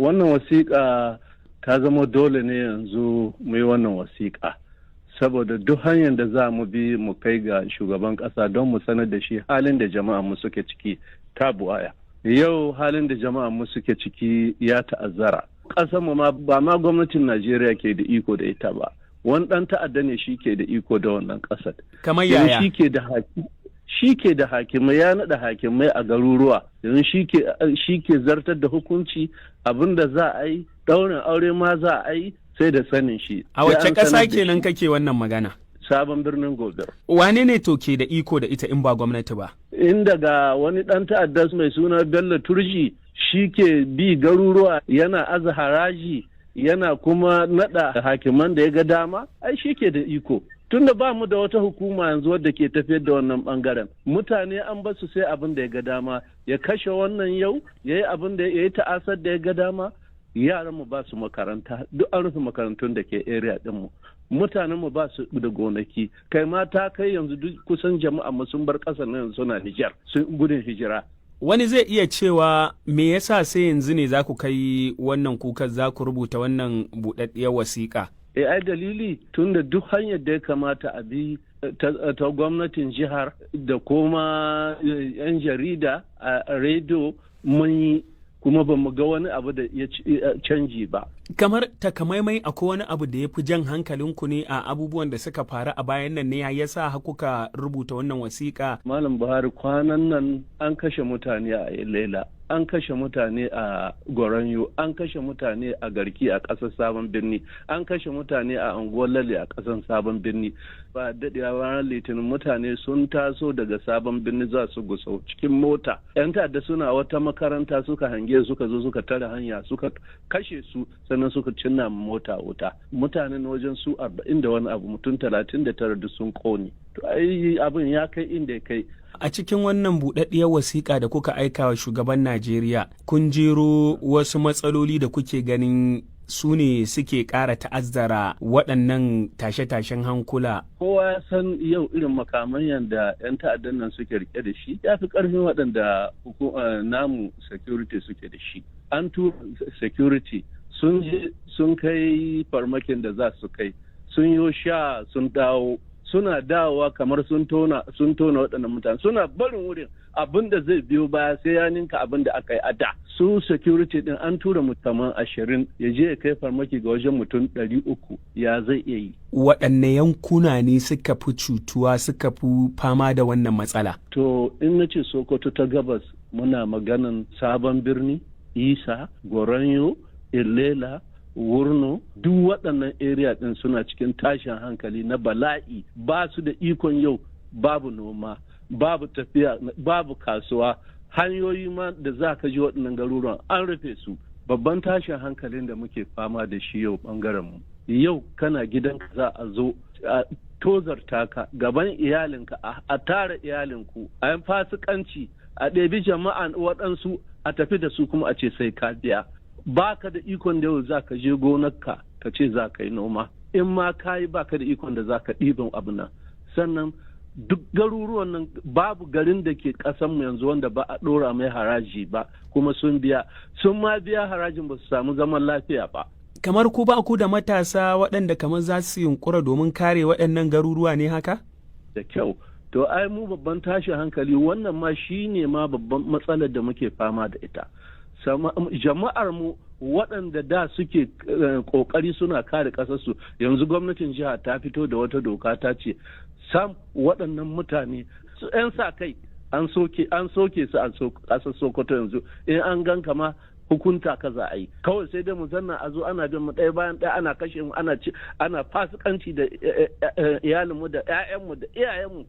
Wannan wasiƙa ta zama dole ne yanzu mu yi wannan wasiƙa. Saboda duk hanyar da za mu bi mu kai ga shugaban ƙasa don mu sanar da shi halin da jama'a mu suke ciki ta buwaya. Yau halin da jama'a mu suke ciki ya ta'azzara. Ƙasar mu ba ma gwamnatin Najeriya ke da iko da ita ba. Wani ɗan ta'adda ne shi ke da iko da wannan ƙasar. Kamar yaya? Shi ke da hakimai, ya naɗa hakimai a garuruwa. Yanzu shi ke zartar da hukunci, abin da za a yi, ɗaurin aure ma za a yi sai da sanin shi. A wacce ƙasa kenan kake wannan magana? Sabon birnin Gobir. Wane ne to ke da iko da ita in ba gwamnati ba? In daga wani ɗan ta'adda mai suna Bello Turji shi ke bi garuruwa yana aza haraji yana kuma naɗa hakiman da ya ga dama, ai shi ke da iko. Tunda ba mu da wata hukuma yanzu wadda ke tafiyar da wannan bangaren. Mutane an basu sai abin da ya ga dama, ya kashe wannan yau, ya yi abin da ya yi ta'asar da ya ga dama. Yaran mu ba su makaranta, duk an rufe makarantun da ke area din mu. Mutanen mu ba su da gonaki, kai mata kai yanzu duk kusan jama'a mu sun bar ƙasar nan yanzu suna Nijar, sun gudun hijira. Wani zai iya cewa me yasa sai yanzu ne za ku kai wannan kukan, za ku rubuta wannan buɗaɗɗiyar wasiƙa? Ai dalili tunda duk hanyar da ya kamata a bi ta gwamnatin jihar da kuma 'yan jarida a rediyo mun yi, kuma ba mu ga wani abu da ya canji ba. Kamar takamaimai akwai wani abu da ya fi jan hankalinku ne a abubuwan da suka faru a bayan nan ne ya sa kuka rubuta wannan wasiƙa? Malam Buhari, kwanan nan an kashe mutane a Ilela, an kashe mutane a Goranyo, an kashe mutane a Garki a ƙasar Sabon Birni, an kashe mutane a Anguwar Lalle a ƙasar Sabon Birni. Ba daɗewa ranar Litinin mutane sun taso daga Sabon Birni za su Gusau cikin mota. 'Yan ta'adda suna wata makaranta suka hange suka zo suka tare hanya suka kashe su sannan suka cinna mota wuta. Mutanen wajen su 40 da wani abu, mutum 39 duk sun ƙone. To ai abin ya kai inda ya kai. A cikin wannan buɗaɗɗiyar wasiƙa da kuka aika wa shugaban Najeriya, kun jero wasu matsaloli da kuke ganin su ne suke ƙara ta'azzara waɗannan tashe-tashen hankula. Kowa ya san yau irin makaman yadda 'yan ta'addan nan suke rike da shi ya fi ƙarfin waɗanda namu security suke da shi. An tura security sun kai farmakin da za su kai, sun yi sha sun dawo. Suna dawowa kamar sun tona waɗannan mutane, suna barin wurin abin da zai biyo baya sai ya ninka abin da aka yi a da. Su security din an tura mutum 20 ya je ya kai farmaki ga wajen mutum 300, ya zai iya yi. Waɗanne yankuna ne suka fi cutuwa, suka fi fama da wannan matsala? To in na ce Sokoto ta gabas muna maganan Sabon Birni, Isa, Goranyo, Ilela, Wurno, duk waɗannan area ɗin suna cikin tashin hankali na bala'i, ba su da ikon yau, babu noma, babu tafiya, babu kasuwa, hanyoyi ma da za ka ji waɗannan garuruwan an rufe su. Babban tashin hankalin da muke fama da shi yau ɓangaren mu. Yau kana gidanka za a zo a tozarta ka gaban iyalinka, a tara iyalinku, a yi fasikanci, a ɗebi jama'an waɗansu a tafi da su kuma a ce sai ka biya. Ba ka da ikon da yau za ka je gonarka ka ce za ka yi noma, in ma ka yi ba ka da ikon da za ka ɗiban abu nan. Sannan duk garuruwan nan babu garin da ke ƙasanmu yanzu wanda ba a ɗora mai haraji ba, kuma sun ma biya harajin ba su samu zaman lafiya ba. Kamar ku ba ku da matasa waɗanda kamar za su yunkura domin kare waɗannan garuruwa ne haka? Da kyau. To ai mu babban tashin hankali wannan ma shi ne ma babban matsalar da muke fama da ita. Jama'ar mu waɗanda da suke ƙoƙari suna kare ƙasarsu, yanzu gwamnatin jiha ta fito da wata doka ta ce sam waɗannan mutane 'yan sa kai an soke su a ƙasar Sokoto yanzu, in an gan kama hukunta ka za a yi. Kawai sai dai mu zanna a zo ana bin mu ɗaya bayan ɗaya, ana kashe mu, ana fasikanci da iyalinmu da 'ya'yanmu da iyayenmu.